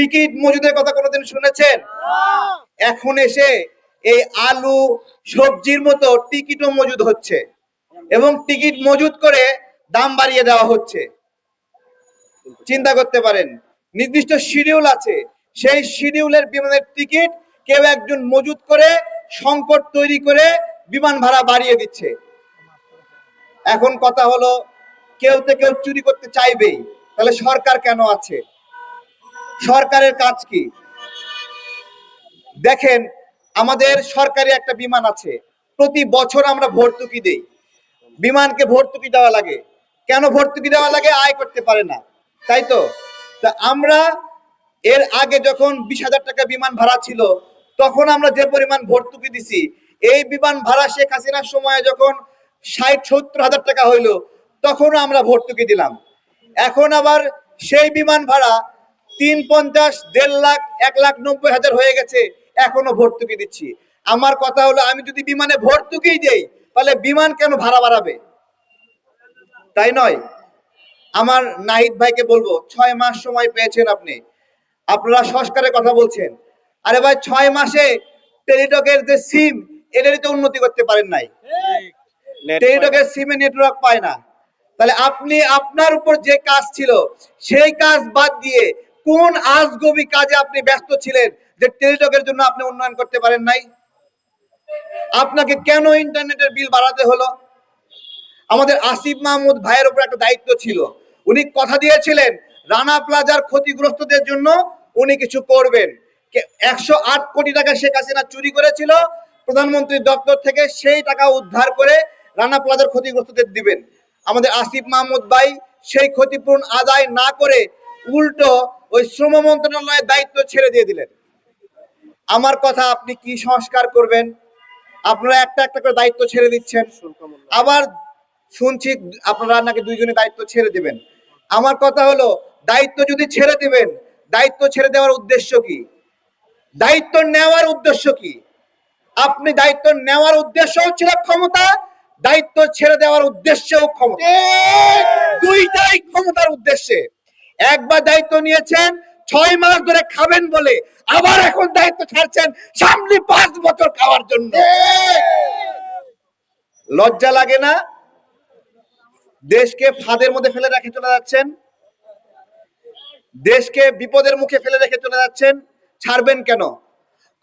Ticket মজুদের কথা কোনোদিন শুনেছেন? এখন এসে এই আলু সবজির মতো টিকিটও মজুদ হচ্ছে এবং টিকিট মজুদ করে দাম বাড়িয়ে দেওয়া হচ্ছে। চিন্তা করতে পারেন, নির্দিষ্ট শিডিউল আছে, সেই শিডিউলের বিমানের টিকিট কেউ একজন মজুদ করে সংকট তৈরি করে বিমান ভাড়া বাড়িয়ে দিচ্ছে। এখন কথা হলো, কেউ তো কেউ চুরি করতে চাইবেই, তাহলে সরকার কেন আছে? সরকারের কাজ কি? দেখেন, আমাদের সরকারি একটা বিমান আছে, প্রতি বছর আমরা ভর্তুকি দেই। বিমানকে ভর্তুকি দেওয়া লাগে কেন? ভর্তুকি দেওয়া লাগে, আয় করতে পারে না, তাই তো? তা আমরা এর আগে যখন 20,000 টাকা বিমান ভাড়া ছিল, তখন আমরা যে পরিমাণ ভর্তুকি দিছি, এই বিমান ভাড়া শেখ হাসিনার সময় যখন 60-70 হাজার টাকা হইলো, তখনও আমরা ভর্তুকি দিলাম। এখন আবার সেই বিমান ভাড়া 350, 1.5 লাখ, 1,90,000 হয়ে গেছে, এখনো ভর্তুকি দিচ্ছি। আমার কথা হলো, আমি যদি বিমানে ভর্তুকি দেই, তাহলে বিমান কেন ভাড়া বাড়াবে? তাই নয়? আমার নাহিদ ভাইকে বলবো, 6 মাস সময় পেয়েছেন আপনি, আপনারা সংস্কারের কথা বলছেন। আরে ভাই, 6 মাসে টেলিটকের যে সিম, এটারই তো উন্নতি করতে পারেন নাই। টেলিটকের সিমে নেটওয়ার্ক পায় না, তাহলে আপনি আপনার উপর যে কাজ ছিল, সেই কাজ বাদ দিয়ে কোন আজগবি কাজে আপনি ব্যস্ত ছিলেন যে টেলিটকের জন্য আপনি উন্নয়ন করতে পারেন নাই? আপনাকে কেন ইন্টারনেটের বিল বাড়াতে হলো? আমাদের আসিফ মাহমুদ ভাইয়ের উপর একটা দায়িত্ব ছিল, উনি কথা দিয়েছিলেন রানা প্লাজার ক্ষতিগ্রস্তদের জন্য উনি কিছু করবেন। 108 কোটি টাকা শেখ হাসিনা চুরি করেছিল, প্রধানমন্ত্রীর দপ্তর থেকে সেই টাকা উদ্ধার করে রানা প্লাজার ক্ষতিগ্রস্তদের দিবেন। আমাদের আসিফ মাহমুদ ভাই সেই ক্ষতিপূরণ আদায় না করে উল্টো ওই শ্রম মন্ত্রণালয়ের দায়িত্ব ছেড়ে দিয়ে দিলেন। আমার কথা, আপনি কি সংস্কার করবেন? আপনারা একটা একটা করে দায়িত্ব ছেড়ে দিচ্ছেন, আবার শুনছি আপনারা নাকি 2 জনের দায়িত্ব ছেড়ে দিবেন। আমার কথা হলো, দায়িত্ব যদি ছেড়ে দিবেন, দায়িত্ব ছেড়ে দেওয়ার উদ্দেশ্য কি? দায়িত্ব নেওয়ার উদ্দেশ্য কি? আপনি দায়িত্ব নেওয়ার উদ্দেশ্য ছিল ক্ষমতা, দায়িত্ব ছেড়ে দেওয়ার উদ্দেশ্যও ক্ষমতা, দুইটাই ক্ষমতার উদ্দেশ্যে। একবার দায়িত্ব নিয়েছেন 6 মাস ধরে খাবেন বলে, আবার এখন দায়িত্ব ছাড়ছেন সামনে 5 বছর খাওয়ার জন্য। লজ্জা লাগে না? দেশকে ফাঁদের মধ্যে ফেলে রেখে চলে যাচ্ছেন, দেশকে বিপদের মুখে ফেলে রেখে চলে যাচ্ছেন। ছাড়বেন কেন?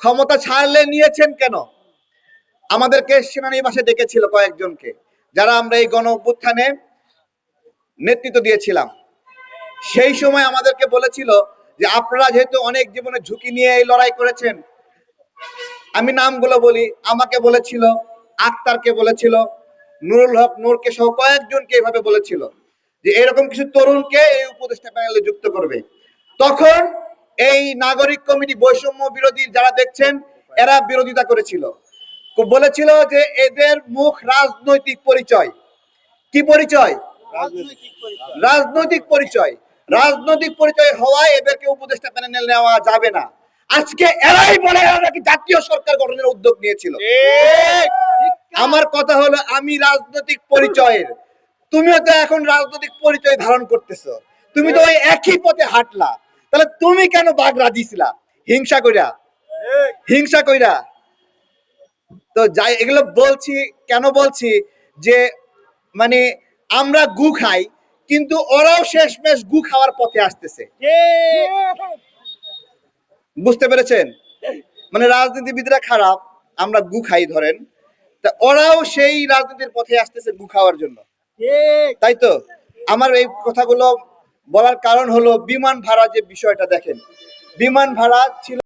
ক্ষমতা ছাড়লে নিয়েছেন কেন? আমাদেরকে সেনানিবাসে ডেকেছিল কয়েকজনকে, যারা আমরা এই গণ অভ্যুত্থানে নেতৃত্ব দিয়েছিলাম। সেই সময় আমাদেরকে বলেছিল যে আপনারা যেহেতু অনেক জীবনে ঝুঁকি নিয়ে এই লড়াই করেছেন, আমি নামগুলো বলি, আমাকে বলেছিল, আক্তারকে বলেছিল, নুরুল হক নূরকে সহ কয়েকজনকে এইভাবে বলেছিল যে এরকম কিছু তরুণকে এই উপদেষ্টা প্যানেলে যুক্ত করবে। তখন এই নাগরিক কমিটি, বৈষম্য বিরোধী যারা দেখছেন, এরা বিরোধিতা করেছিল, বলেছিল যে এদের মুখ রাজনৈতিক পরিচয়। কি পরিচয়? রাজনৈতিক পরিচয়। রাজনৈতিক পরিচয় হওয়ায় এদেরকে উপদেষ্টা প্যানেলে নেওয়া যাবে না। আজকে এরাই বলে নাকি জাতীয় সরকার গঠনের উদ্যোগ নিয়েছিল। আমার কথা হলো, আমি রাজনৈতিক পরিচয়ের, তুমিও তো এখন রাজনৈতিক পরিচয় ধারণ করতেছো, তুমি তো ওই একই পথে হাঁটলা, তাহলে তুমি কেন বাগড়া দিছিলা? হিংসা কইরা, হিংসা কইরা। তো যাই, এগুলো বলছি কেন বলছি যে মানে আমরা গু খাই, কিন্তু ওরাও শেষমেশ গু খাওয়ার পথে আসতেছে। বুঝতে পেরেছেন? মানে রাজনীতিবিদরা খারাপ, আমরা গু খাই ধরেন, তা ওরাও সেই রাজনীতির পথে আসতেছে গু খাওয়ার জন্য, তাই তো? আমার এই কথাগুলো বলার কারণ হলো, বিমান ভাড়া যে বিষয়টা দেখেন, বিমান ভাড়া ছিল